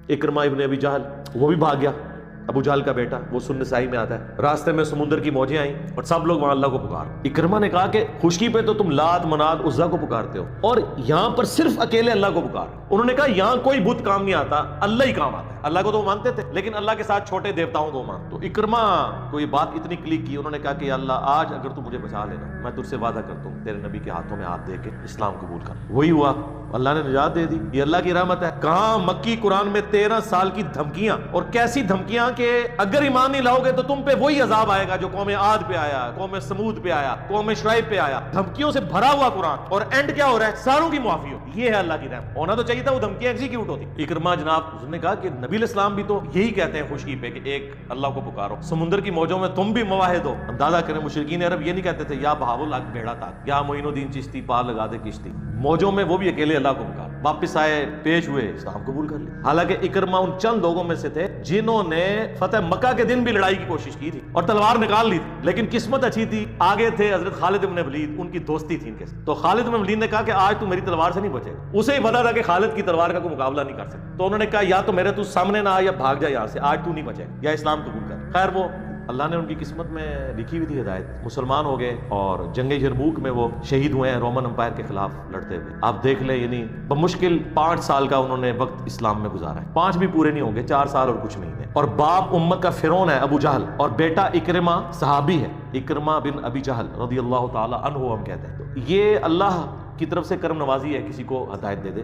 इकरमा इब्न अबी जहल वो भी भाग गया, अबू जहल का बेटा, वो सुन्न नसाई में आता है। रास्ते में समुद्र की मौजें आई और सब लोग वहां अल्लाह को पुकार। इकरमा ने कहा कि खुशकी पे तो तुम लात मनात उज़्ज़ा को पुकारते हो और यहाँ पर सिर्फ अकेले अल्लाह को पुकार। उन्होंने कहा यहाँ कोई बुत काम नहीं आता, अल्लाह ही काम आता है। अल्लाह को तो वो मानते थे लेकिन अल्लाह के साथ छोटे देवताओं को मान। तो इकरमा को ये बात इतनी क्लिक की, उन्होंने कहा कि अल्लाह आज अगर तू मुझे बचा लेना, मैं तुझसे वादा करता हूँ तेरे नबी के हाथों में हाथ दे के इस्लाम कबूल कर। वही हुआ, अल्लाह ने निजात दे दी। ये अल्लाह की रहमत है। कहाँ मक्की कुरान में 13 साल की धमकियां, और कैसी धमकियां कि अगर ईमान नहीं लाओगे तो तुम पे वही अजाब आएगा जो कौम आद पे आया, कौम समूद पे आया, कौम शुआइब पे आया। धमकियों से भरा हुआ कुरान, और एंड क्या हो रहा है? सारों की मुआफी हो। ये है अल्लाह की रहमत। होना तो चाहिए था वो धमकियां एग्जीक्यूट होती। इकरमा जनाब उसने कहा कि नबी इस्लाम भी तो यही कहते हैं खुशकी पे कि एक अल्लाह को पुकारो। समुद्र की मौजों में तुम भी मुवाहिद हो। अंदाजा करें मुशरिकीन अरब ये नहीं कहते थे या बहावुल हक बेड़ा था, या मोइनुद्दीन चिश्ती पार लगा दे किश्ती। मौजों में वो भी अकेले अल्लाह को पुकार, वापिस आए, पेश हुए, इस्लाम कबूल कर लिया। हालांकि इकरमा उन चंद लोगों में से थे जिन्होंने फतेह मक्का के दिन भी लड़ाई की कोशिश की थी और तलवार निकाल ली थी, लेकिन किस्मत अच्छी थी, आगे थे हजरत खालिद इब्न वलीद, उनकी दोस्ती थी इनके साथ। तो खालिद इब्न वलीद ने कहा कि आज तू मेरी तलवार से नहीं बचेगा। उसे ही पता था कि खालिद की तलवार का कोई मुकाबला नहीं कर सकता, तो उन्होंने कहा या तो मेरे तू सामने ना आ या भाग जा यहाँ से, आज तू नहीं बचेगा, या इस्लाम कबूल कर। खैर वो अल्लाह ने उनकी किस्मत में लिखी हुई थी हिदायत, मुसलमान हो गए और जंग यरमूक में वो शहीद हुए हैं रोमन अंपायर के खिलाफ लड़ते हुए। आप देख ले, यानी बमुश्किल 5 साल का उन्होंने वक्त इस्लाम में गुजारा है। 5 भी पूरे नहीं होंगे, 4 साल और कुछ महीने। और बाप उम्मत का फिरौन है अबू जहल, और बेटा इकरमा सहाबी है, इकरमा बिन अबी जहल रज़ी अल्लाह ताला अन्हु हम कहते हैं। तो ये अल्लाह की तरफ से करम नवाजी है, किसी को हिदायत दे दे।